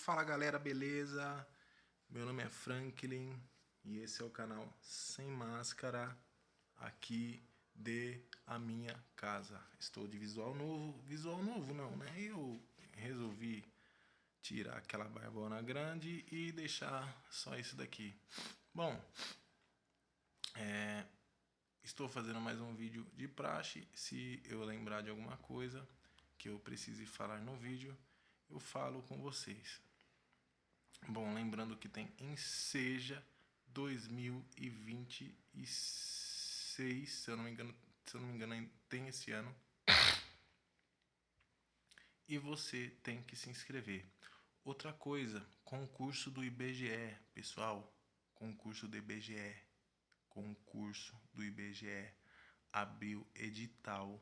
Fala galera, beleza? Meu nome é Franklin e esse é o canal Sem Máscara aqui de a minha casa. Estou de visual novo não, né? Eu resolvi tirar aquela barbona grande e deixar só isso daqui. Bom, estou fazendo mais um vídeo de praxe. Se eu lembrar de alguma coisa que eu precise falar no vídeo, eu falo com vocês. Bom, lembrando que tem Enseja 2026, se eu não me engano, tem esse ano. E você tem que se inscrever. Outra coisa, concurso do IBGE, pessoal, concurso do IBGE, abriu edital,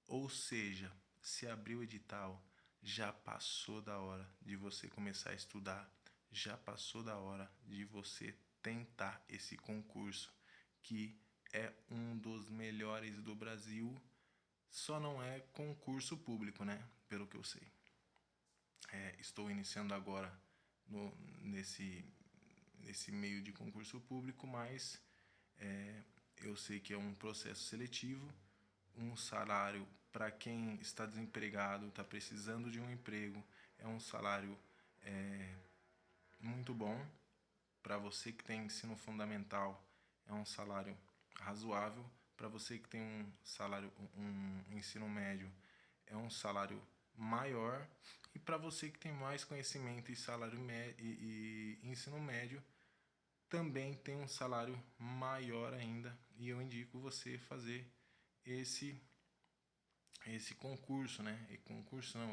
ou seja, se abriu o edital, já passou da hora de você começar a estudar, já passou da hora de você tentar esse concurso, que é um dos melhores do Brasil, só não é concurso público, né? Pelo que eu sei. Estou iniciando agora nesse meio de concurso público, mas eu sei que é um processo seletivo, um salário para quem está desempregado, está precisando de um emprego, é um salário muito bom. Para você que tem ensino fundamental, é um salário razoável. Para você que tem um ensino médio, é um salário maior. E para você que tem mais conhecimento e ensino médio, também tem um salário maior ainda. E eu indico você fazer esse concurso, né?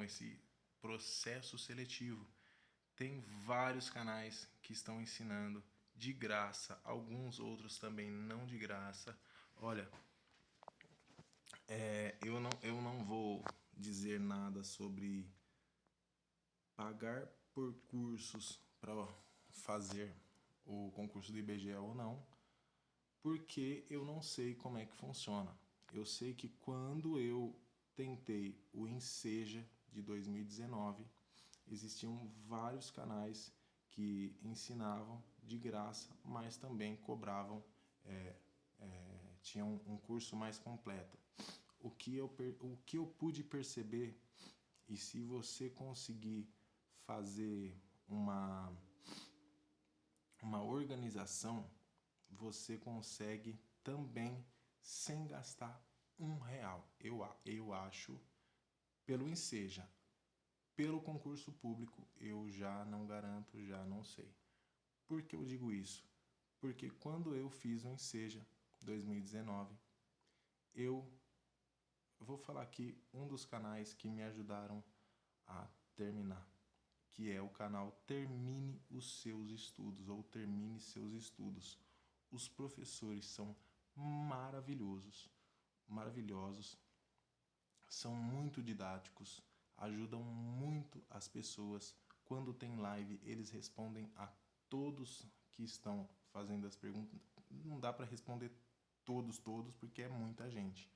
Esse processo seletivo. Tem vários canais que estão ensinando de graça, alguns outros também não de graça. Olha, eu não vou dizer nada sobre pagar por cursos para fazer o concurso do IBGE ou não, porque eu não sei como é que funciona. Eu sei que quando eu tentei o Enseja de 2019, existiam vários canais que ensinavam de graça, mas também cobravam, tinham um curso mais completo. O que eu pude perceber, e se você conseguir fazer uma organização, você consegue também sem gastar R$1. Eu acho, pelo Enseja. Pelo concurso público, eu já não garanto, já não sei. Por que eu digo isso? Porque quando eu fiz o Enseja 2019, eu vou falar aqui um dos canais que me ajudaram a terminar, que é o canal Termine os Seus Estudos, ou Termine Seus Estudos. Os professores são maravilhosos, são muito didáticos, ajudam muito as pessoas. Quando tem live, eles respondem a todos que estão fazendo as perguntas. Não dá para responder todos, porque é muita gente,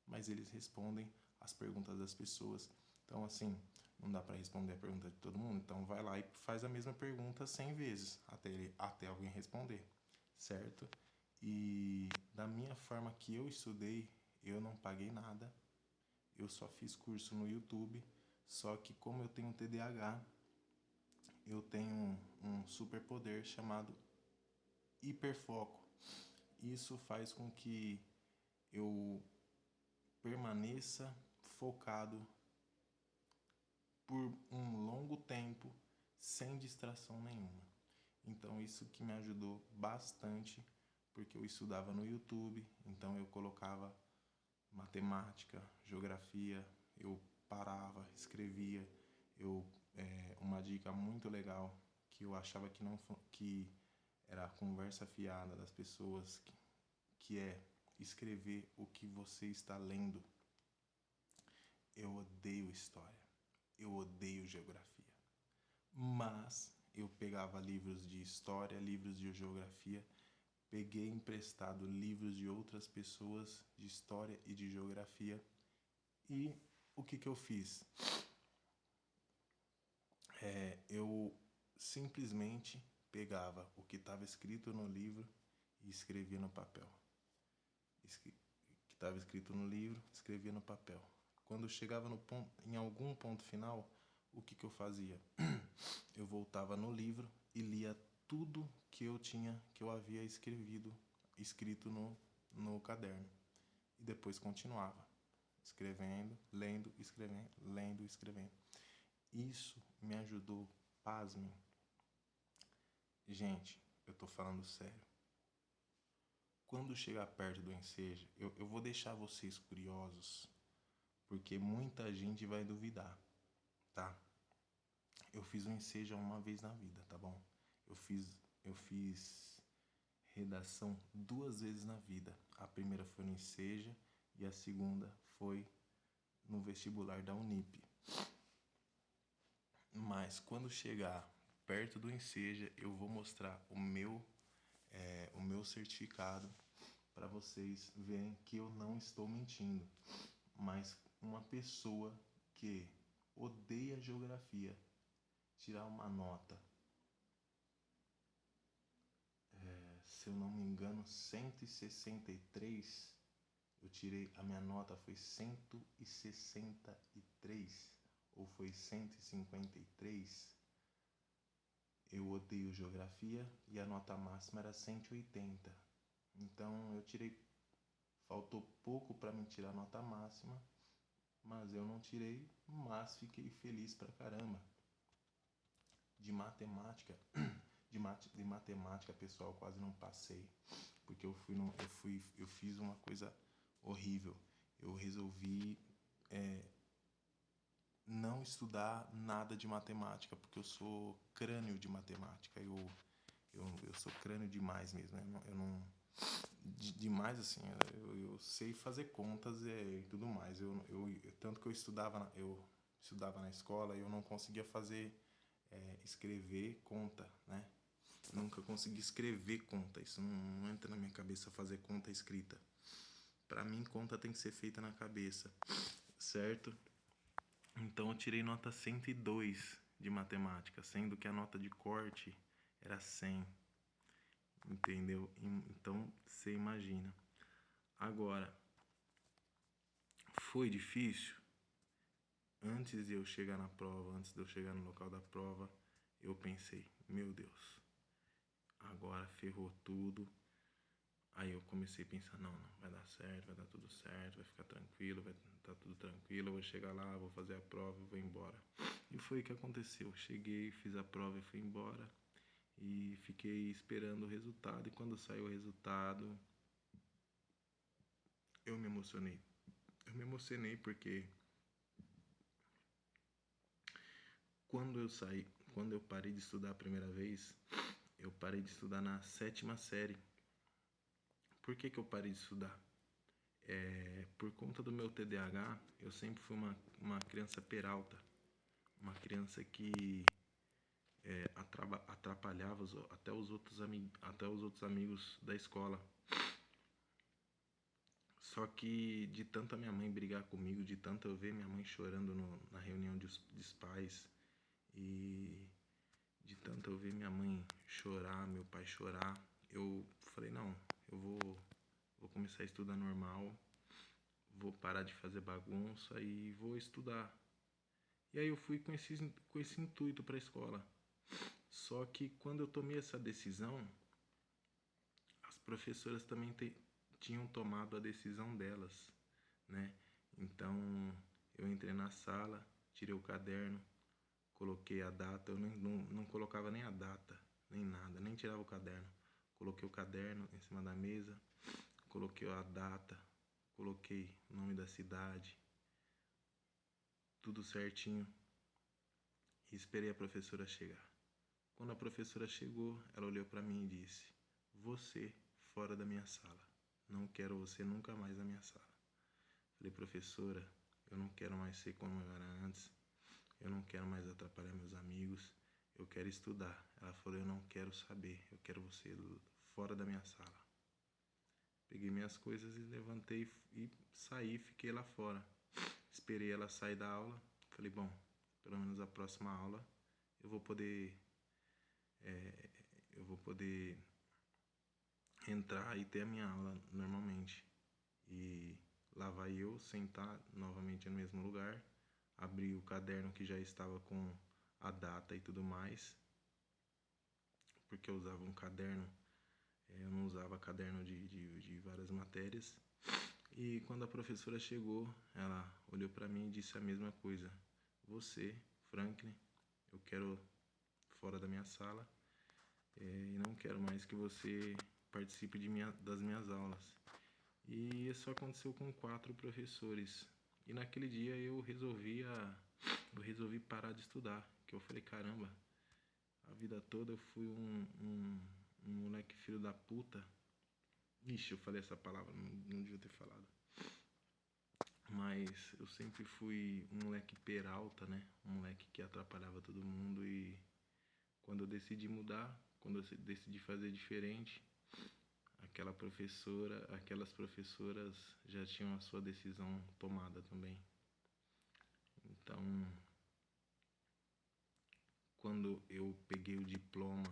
mas eles respondem as perguntas das pessoas. Então, assim, não dá para responder a pergunta de todo mundo, então vai lá e faz a mesma pergunta 100 vezes, até alguém responder, certo? E da minha forma que eu estudei, eu não paguei nada, eu só fiz curso no YouTube, só que como eu tenho TDAH, eu tenho um superpoder chamado hiperfoco. Isso faz com que eu permaneça focado por um longo tempo sem distração nenhuma. Então isso que me ajudou bastante, porque eu estudava no YouTube, então eu colocava matemática, geografia, eu parava, escrevia. Uma dica muito legal que eu achava que era a conversa fiada das pessoas, que é escrever o que você está lendo. Eu odeio história, eu odeio geografia, mas eu pegava livros de história, livros de geografia, peguei emprestado livros de outras pessoas de história e de geografia. E o que eu fiz? Eu simplesmente pegava o que estava escrito no livro e escrevia no papel. O que estava escrito no livro, escrevia no papel. Quando eu chegava em algum ponto final, o que eu fazia? Eu voltava no livro e lia tudo que eu havia escrito no caderno. E depois continuava, escrevendo, lendo, escrevendo, lendo, escrevendo. Isso me ajudou, pasmem. Gente, eu tô falando sério. Quando chegar perto do ensejo, eu vou deixar vocês curiosos, porque muita gente vai duvidar, tá? Eu fiz um ensejo uma vez na vida, tá bom? Eu fiz redação 2 vezes na vida. A primeira foi no Enseja e a segunda foi no vestibular da Unip. Mas quando chegar perto do Enseja, eu vou mostrar o meu certificado para vocês verem que eu não estou mentindo. Mas uma pessoa que odeia geografia tirar uma nota, se eu não me engano, 163, eu tirei, a minha nota foi 163 ou foi 153. Eu odeio geografia e a nota máxima era 180. Então eu tirei, faltou pouco para me tirar a nota máxima, mas eu não tirei, mas fiquei feliz pra caramba. De matemática, de matemática, pessoal, quase não passei, porque eu fiz uma coisa horrível. Eu resolvi não estudar nada de matemática, porque eu sou crânio de matemática. Eu sou crânio demais mesmo. Eu não demais assim. Eu sei fazer contas e tudo mais. Tanto que eu estudava na escola e eu não conseguia fazer escrever conta, né? Nunca consegui escrever conta. Isso não entra na minha cabeça fazer conta escrita. Para mim, conta tem que ser feita na cabeça, certo? Então eu tirei nota 102 de matemática, sendo que a nota de corte era 100. Entendeu? Então você imagina. Agora, foi difícil? Antes de eu chegar na prova, antes de eu chegar no local da prova, eu pensei, meu Deus, agora ferrou tudo. Aí eu comecei a pensar, não, vai dar certo, vai dar tudo certo, vai ficar tranquilo, vai estar tudo tranquilo, eu vou chegar lá, vou fazer a prova e vou embora. E foi o que aconteceu. Cheguei, fiz a prova e fui embora. E fiquei esperando o resultado. E quando saiu o resultado, eu me emocionei. Eu me emocionei porque quando eu parei de estudar a primeira vez, eu parei de estudar na 7ª série. Por que eu parei de estudar? Por conta do meu TDAH, eu sempre fui uma criança peralta. Uma criança que atrapalhava até os outros amigos da escola. Só que de tanto a minha mãe brigar comigo, de tanto eu ver minha mãe chorando na reunião dos pais, e de tanto eu ver minha mãe chorar, meu pai chorar, eu falei, não, eu vou começar a estudar normal, vou parar de fazer bagunça e vou estudar. E aí eu fui com esse intuito para a escola. Só que quando eu tomei essa decisão, as professoras também tinham tomado a decisão delas, né? Então eu entrei na sala, tirei o caderno, coloquei a data, eu não colocava nem a data, nem nada, nem tirava o caderno. Coloquei o caderno em cima da mesa, coloquei a data, coloquei o nome da cidade, tudo certinho, e esperei a professora chegar. Quando a professora chegou, ela olhou para mim e disse: "Você fora da minha sala. Não quero você nunca mais na minha sala." Falei: "Professora, eu não quero mais ser como eu era antes. Eu não quero mais atrapalhar meus amigos. Eu quero estudar." Ela falou: "Eu não quero saber. Eu quero você fora da minha sala." Peguei minhas coisas e levantei e saí, fiquei lá fora. Esperei ela sair da aula. Falei: "Bom, pelo menos a próxima aula eu vou poder eu vou poder entrar e ter a minha aula normalmente. E lá vai eu sentar novamente no mesmo lugar, abrir o caderno que já estava com a data e tudo mais, porque eu usava um caderno, eu não usava caderno de várias matérias. E quando a professora chegou, ela olhou para mim e disse a mesma coisa: Você, Franklin, eu quero fora da minha sala, e não quero mais que você participe das minhas aulas. E isso aconteceu com 4 professores. E naquele dia eu resolvi parar de estudar, que eu falei, caramba, a vida toda eu fui um moleque filho da puta. Ixi, eu falei essa palavra, não devia ter falado. Mas eu sempre fui um moleque peralta, né? Um moleque que atrapalhava todo mundo. E quando eu decidi mudar, quando eu decidi fazer diferente, aquelas professoras já tinham a sua decisão tomada também. Então, quando eu peguei o diploma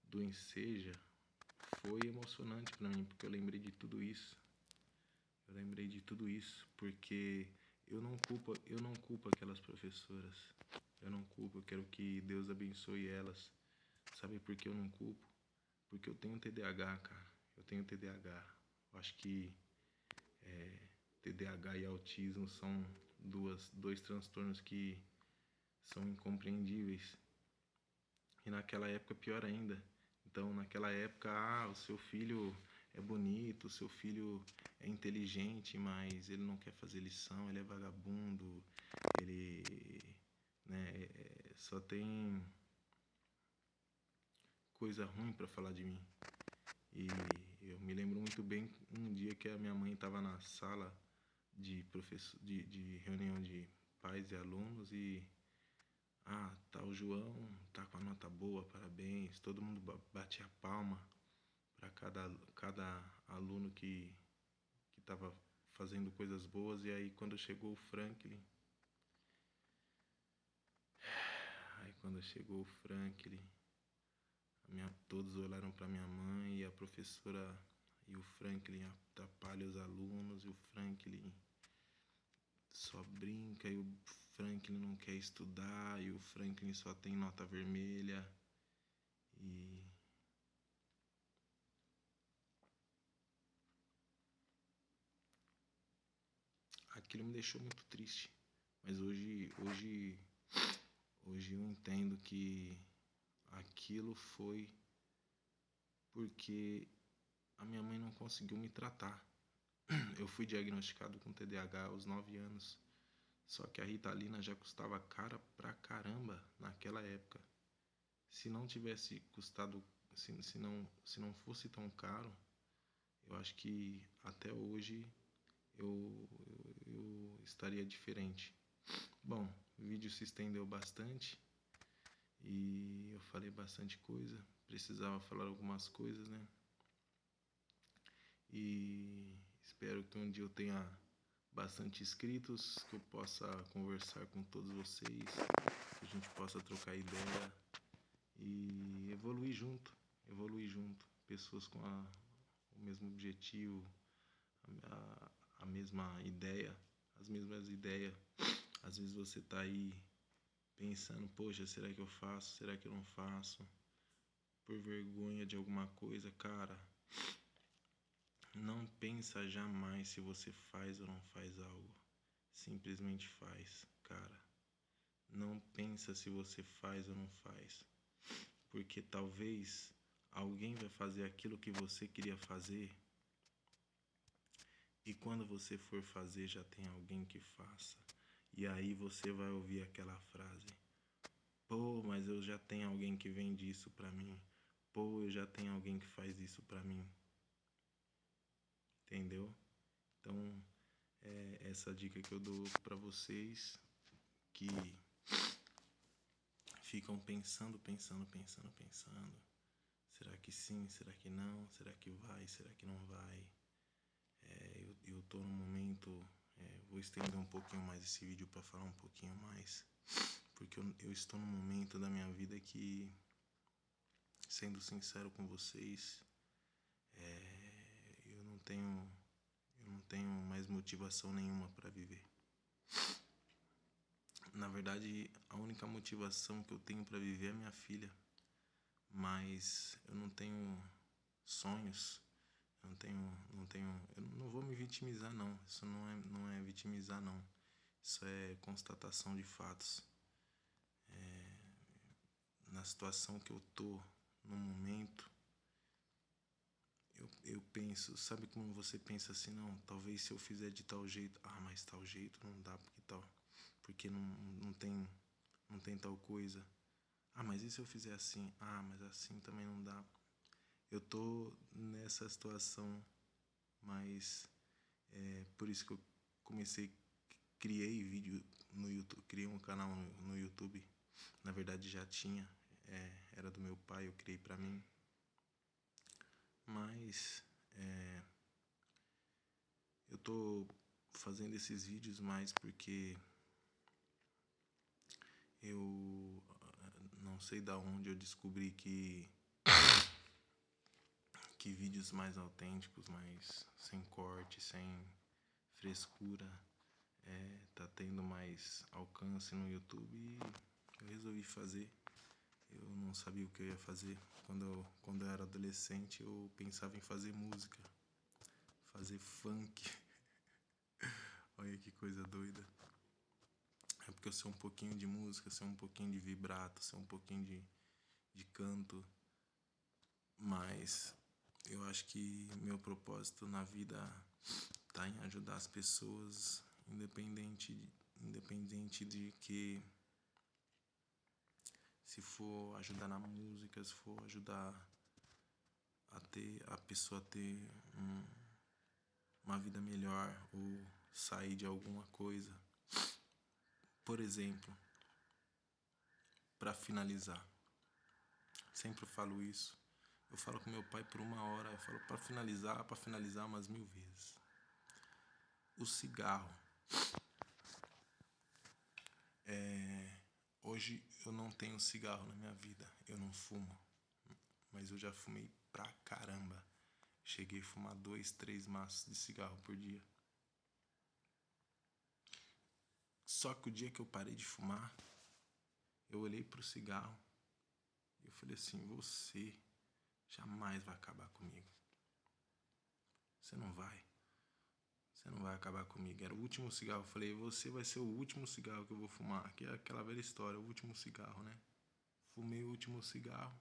do Enseja, foi emocionante para mim, porque eu lembrei de tudo isso. Porque eu não culpo aquelas professoras. Eu não culpo, eu quero que Deus abençoe elas. Sabe por que eu não culpo? Porque eu tenho TDAH, cara. Eu tenho TDAH. Eu acho que TDAH e autismo são dois transtornos que são incompreendíveis. E naquela época pior ainda. Então naquela época, o seu filho é bonito, o seu filho é inteligente, mas ele não quer fazer lição, ele é vagabundo, ele, né, só tem coisa ruim para falar de mim. E eu me lembro muito bem um dia que a minha mãe estava na sala de reunião de pais e alunos e tá o João, tá com a nota boa, parabéns. Todo mundo batia palma para cada aluno que estava fazendo coisas boas. E aí quando chegou o Franklin, todos olharam para minha mãe e a professora e o Franklin atrapalha os alunos e o Franklin só brinca e o Franklin não quer estudar e o Franklin só tem nota vermelha. E aquilo me deixou muito triste. Mas hoje eu entendo que aquilo foi porque a minha mãe não conseguiu me tratar. Eu fui diagnosticado com TDAH aos 9 anos. Só que a Ritalina já custava cara pra caramba naquela época. Se não tivesse custado, se não fosse tão caro, eu acho que até hoje eu estaria diferente. Bom, o vídeo se estendeu bastante e eu falei bastante coisa. Precisava falar algumas coisas, né? E espero que um dia eu tenha bastante inscritos, que eu possa conversar com todos vocês, que a gente possa trocar ideia e evoluir junto. Pessoas com o mesmo objetivo, a mesma ideia, as mesmas ideias. Às vezes você tá aí pensando, poxa, será que eu faço? Será que eu não faço? Por vergonha de alguma coisa, cara. Não pensa jamais se você faz ou não faz algo. Simplesmente faz, cara. Não pensa se você faz ou não faz. Porque talvez alguém vai fazer aquilo que você queria fazer e quando você for fazer já tem alguém que faça. E aí você vai ouvir aquela frase: pô, mas eu já tenho alguém que vende isso pra mim. Pô, eu já tenho alguém que faz isso pra mim. Entendeu? Então, essa dica que eu dou pra vocês que ficam pensando. Será que sim? Será que não? Será que vai? Será que não vai? Eu tô num momento, vou estender um pouquinho mais esse vídeo para falar um pouquinho mais, porque eu estou num momento da minha vida que sendo sincero com vocês, eu não tenho mais motivação nenhuma para viver. Na verdade, a única motivação que eu tenho para viver é minha filha, mas eu não tenho sonhos, eu não vou me vitimizar não. Isso não é vitimizar não. Isso é constatação de fatos. Na situação que eu tô no momento, eu penso, sabe como você pensa assim, não, talvez se eu fizer de tal jeito, mas tal jeito não dá porque não tem tal coisa. Mas e se eu fizer assim? Mas assim também não dá. Eu tô nessa situação, mas por isso que eu criei vídeo no YouTube, criei um canal no YouTube. Na verdade já tinha, era do meu pai, eu criei pra mim. Mas eu tô fazendo esses vídeos mais porque eu não sei da onde eu descobri que vídeos mais autênticos, mais sem corte, sem frescura, tá tendo mais alcance no YouTube e eu resolvi fazer. Eu não sabia o que eu ia fazer. Quando eu era adolescente, eu pensava em fazer música, fazer funk. Olha que coisa doida. É porque eu sei um pouquinho de música, sei um pouquinho de vibrato, sei um pouquinho de canto, mas eu acho que meu propósito na vida tá em ajudar as pessoas, independente de que, se for ajudar na música, se for ajudar a pessoa a ter uma vida melhor ou sair de alguma coisa. Por exemplo, para finalizar, sempre eu falo isso. Eu falo com meu pai por 1 hora, eu falo para finalizar umas 1000 vezes. O cigarro. Hoje eu não tenho cigarro na minha vida, eu não fumo, mas eu já fumei pra caramba. Cheguei a fumar 2, 3 maços de cigarro por dia. Só que o dia que eu parei de fumar, eu olhei pro cigarro e eu falei assim, você jamais vai acabar comigo. Você não vai acabar comigo. Era o último cigarro. Eu falei, você vai ser o último cigarro que eu vou fumar. Que é aquela velha história, o último cigarro, né? Fumei o último cigarro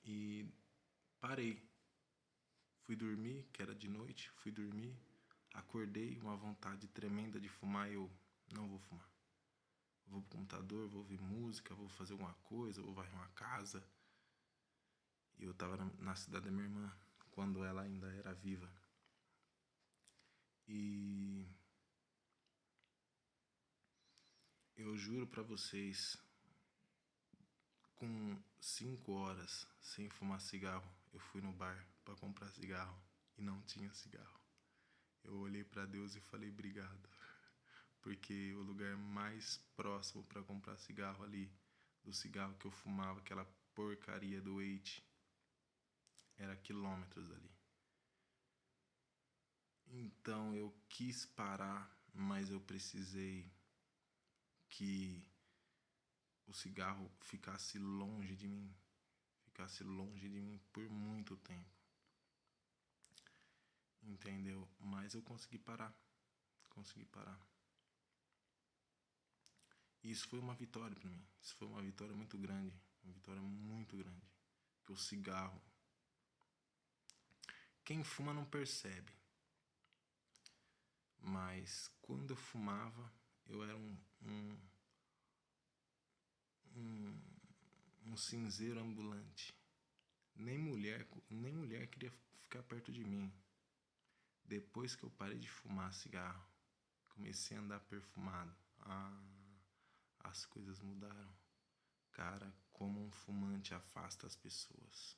e parei. Fui dormir, que era de noite, fui dormir, acordei, uma vontade tremenda de fumar, eu não vou fumar. Vou pro computador, vou ouvir música, vou fazer alguma coisa, vou varrer uma casa. E eu tava na cidade da minha irmã, quando ela ainda era viva. E eu juro pra vocês, com 5 horas sem fumar cigarro, eu fui no bar pra comprar cigarro e não tinha cigarro. Eu olhei pra Deus e falei obrigado, porque o lugar mais próximo pra comprar cigarro ali, do cigarro que eu fumava, aquela porcaria do Eight, era quilômetros dali. Então eu quis parar, mas eu precisei que o cigarro ficasse longe de mim por muito tempo. Entendeu? Mas eu consegui parar. E isso foi uma vitória pra mim. Isso foi uma vitória muito grande. Porque o cigarro, quem fuma não percebe. Mas quando eu fumava, eu era um cinzeiro ambulante. Nem mulher queria ficar perto de mim. Depois que eu parei de fumar cigarro, comecei a andar perfumado. As coisas mudaram. Cara, como um fumante afasta as pessoas.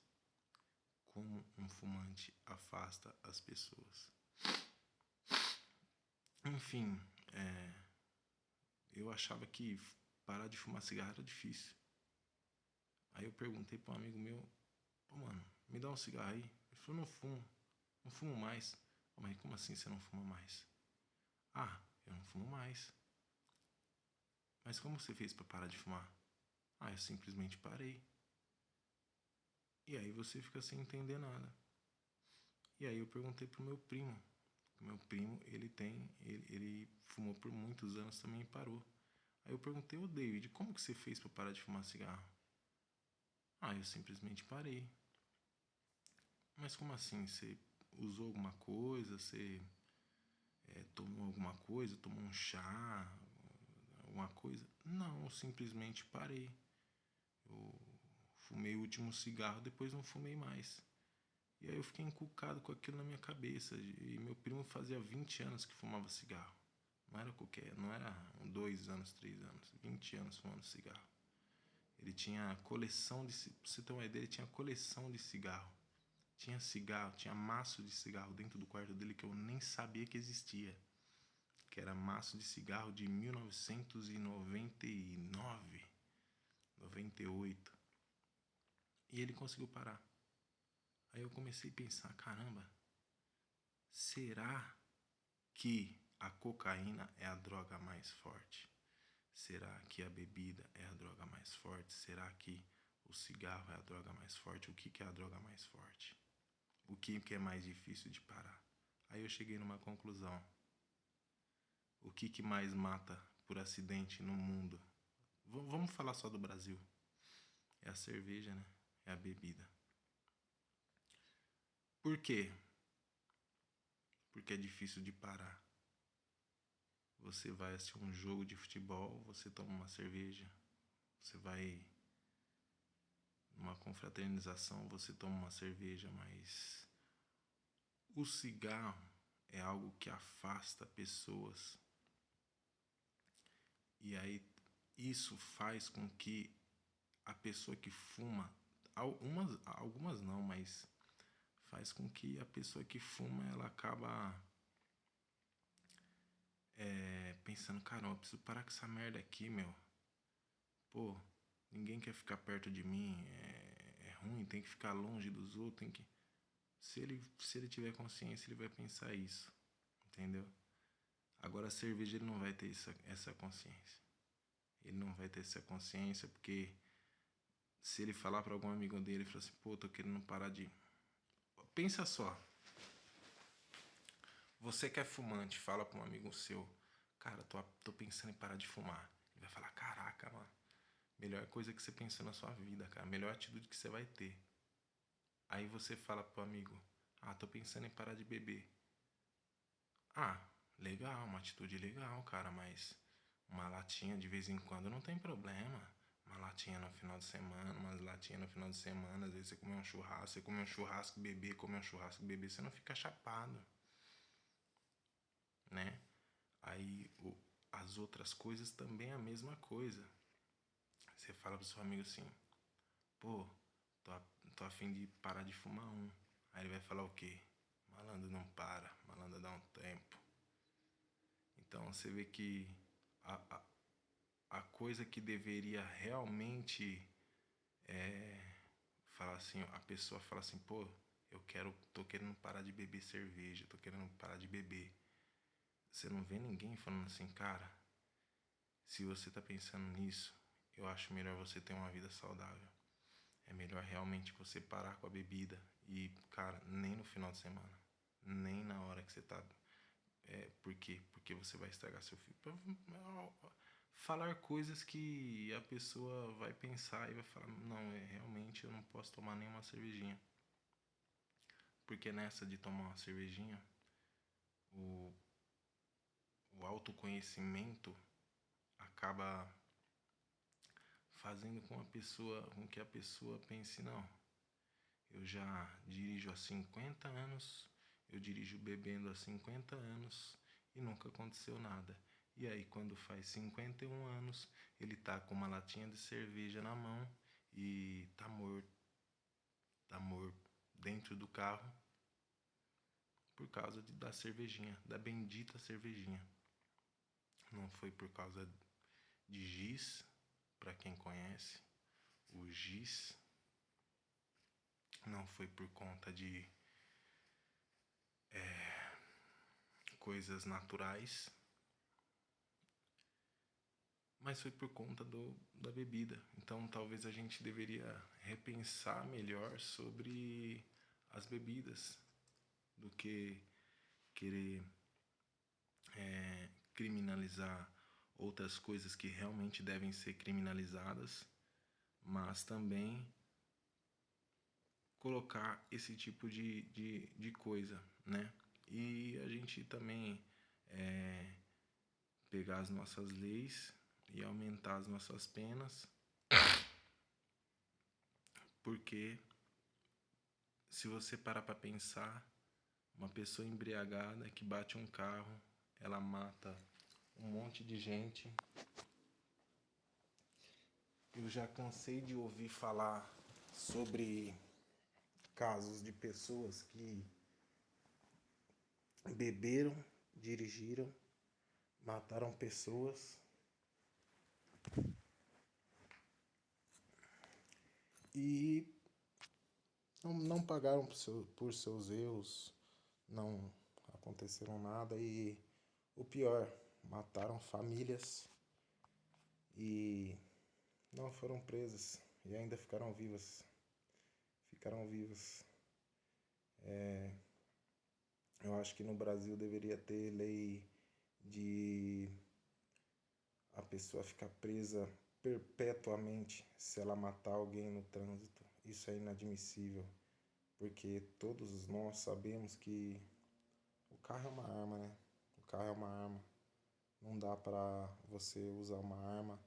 Enfim, eu achava que parar de fumar cigarro era difícil. Aí eu perguntei para um amigo meu, pô, mano, me dá um cigarro aí. Ele falou, não fumo mais. Pô, mas como assim você não fuma mais? Ah, eu não fumo mais. Mas como você fez para parar de fumar? Ah, eu simplesmente parei. E aí você fica sem entender nada. E aí eu perguntei pro meu primo. Meu primo, ele fumou por muitos anos também e parou. Aí eu perguntei, ô David, como que você fez para parar de fumar cigarro? Ah, eu simplesmente parei. Mas como assim? Você usou alguma coisa? Você tomou alguma coisa? Tomou um chá? Alguma coisa? Não, eu simplesmente parei. Eu fumei o último cigarro, depois não fumei mais. E aí eu fiquei encucado com aquilo na minha cabeça. E meu primo fazia 20 anos que fumava cigarro. Não era qualquer, não era 2 anos, 3 anos, 20 anos fumando cigarro. Ele tinha coleção de, pra você ter uma ideia, ele tinha coleção de cigarro. Tinha cigarro, tinha maço de cigarro dentro do quarto dele que eu nem sabia que existia. Que era maço de cigarro de 1999, 98. E ele conseguiu parar. Aí eu comecei a pensar, caramba, será que a cocaína é a droga mais forte? Será que a bebida é a droga mais forte? Será que o cigarro é a droga mais forte? O que é a droga mais forte? O que é mais difícil de parar? Aí eu cheguei numa conclusão. O que mais mata por acidente no mundo? Vamos falar só do Brasil. É a cerveja, né? É a bebida. Por quê? Porque é difícil de parar. Você vai assistir um jogo de futebol, você toma uma cerveja. Você vai numa confraternização, você toma uma cerveja, mas o cigarro é algo que afasta pessoas. E aí isso faz com que a pessoa que fuma, algumas não, mas faz com que a pessoa que fuma ela acaba pensando, caramba, eu preciso parar com essa merda aqui, meu. Pô, ninguém quer ficar perto de mim, é ruim, tem que ficar longe dos outros, tem que. Se ele tiver consciência, ele vai pensar isso, entendeu? Agora a cerveja ele não vai ter essa consciência. Ele não vai ter essa consciência porque se ele falar para algum amigo dele, ele fala assim, pô, tô querendo parar de. Pensa só. Você que é fumante, fala para um amigo seu, cara, tô pensando em parar de fumar. Ele vai falar, caraca, mano, melhor coisa que você pensou na sua vida, cara, melhor atitude que você vai ter. Aí você fala pro amigo, ah, tô pensando em parar de beber. Ah, legal, uma atitude legal, cara, mas uma latinha de vez em quando não tem problema. Uma latinha no final de semana, umas latinhas no final de semana, às vezes você comer um churrasco, você comer um churrasco e beber, comer um churrasco e beber, você não fica chapado, né? Aí as outras coisas também é a mesma coisa. Você fala pro seu amigo assim, pô, tô, tô a fim de parar de fumar um. Aí ele vai falar o quê? Malandro não para, malandro dá um tempo. Então você vê que a, a, a coisa que deveria realmente falar assim, a pessoa fala assim, pô, tô querendo parar de beber cerveja, tô querendo parar de beber. Você não vê ninguém falando assim, cara, se você tá pensando nisso, eu acho melhor você ter uma vida saudável. É melhor realmente você parar com a bebida e, cara, nem no final de semana, nem na hora que você tá. Por quê? Porque você vai estragar seu filho. Falar coisas que a pessoa vai pensar e vai falar, não, realmente eu não posso tomar nenhuma cervejinha. Porque nessa de tomar uma cervejinha, o, o autoconhecimento acaba fazendo com que a pessoa pense, não, eu já dirijo há 50 anos, eu dirijo bebendo há 50 anos e nunca aconteceu nada. E aí quando faz 51 anos, ele tá com uma latinha de cerveja na mão e tá morto dentro do carro por causa da cervejinha, da bendita cervejinha. Não foi por causa de giz, para quem conhece. o giz, não foi por conta de coisas naturais, mas foi por conta da bebida. Então talvez a gente deveria repensar melhor sobre as bebidas do que querer criminalizar outras coisas que realmente devem ser criminalizadas, mas também colocar esse tipo de coisa, né? E a gente também pegar as nossas leis e aumentar as nossas penas, porque se você parar para pensar, uma pessoa embriagada que bate um carro, ela mata um monte de gente. Eu já cansei de ouvir falar sobre casos de pessoas que beberam, dirigiram, mataram pessoas e não pagaram por seus erros, não aconteceram nada e o pior, mataram famílias e não foram presas e ainda ficaram vivas. Ficaram vivas. Eu acho que no Brasil deveria ter lei de a pessoa ficar presa perpetuamente se ela matar alguém no trânsito. Isso é inadmissível, porque todos nós sabemos que o carro é uma arma, né? O carro é uma arma. Não dá pra você usar uma arma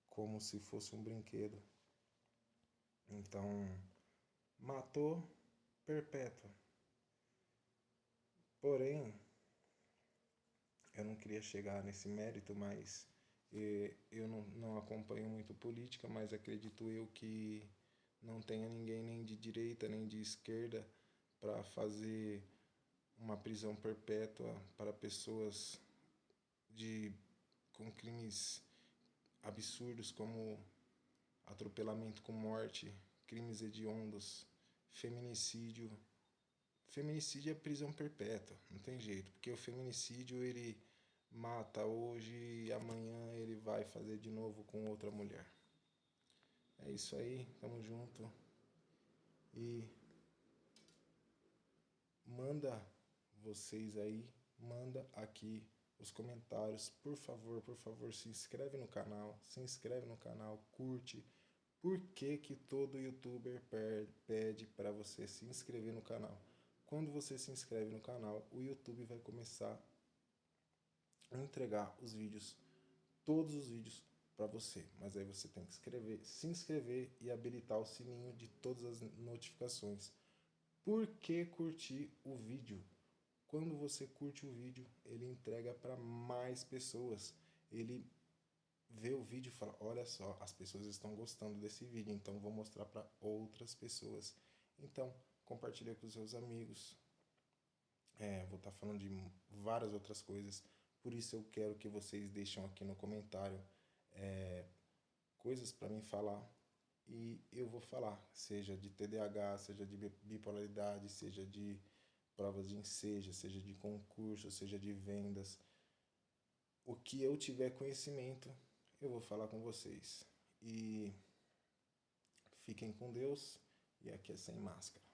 como se fosse um brinquedo. Então, matou, perpétua. Porém, eu não queria chegar nesse mérito, mas eu não acompanho muito política, mas acredito eu que não tenha ninguém nem de direita nem de esquerda para fazer uma prisão perpétua para pessoas com crimes absurdos como atropelamento com morte, crimes hediondos, feminicídio. Feminicídio é prisão perpétua, não tem jeito, porque o feminicídio ele mata hoje e amanhã ele vai fazer de novo com outra mulher. É isso aí, tamo junto. E manda vocês aí, manda aqui os comentários, por favor, se inscreve no canal, curte. Por que que todo youtuber pede para você se inscrever no canal? Quando você se inscreve no canal, o YouTube vai começar a entregar os vídeos, todos os vídeos para você. Mas aí você tem que se inscrever e habilitar o sininho de todas as notificações. Por que curtir o vídeo? Quando você curte o vídeo, ele entrega para mais pessoas. Ele vê o vídeo e fala, olha só, as pessoas estão gostando desse vídeo, então vou mostrar para outras pessoas. Então, compartilha com os seus amigos. Vou estar falando de várias outras coisas. Por isso eu quero que vocês deixem aqui no comentário coisas para mim falar. E eu vou falar, seja de TDAH, seja de bipolaridade, seja de provas de ensejo, seja de concurso, seja de vendas. O que eu tiver conhecimento, eu vou falar com vocês. E fiquem com Deus. E aqui é Sem Máscara.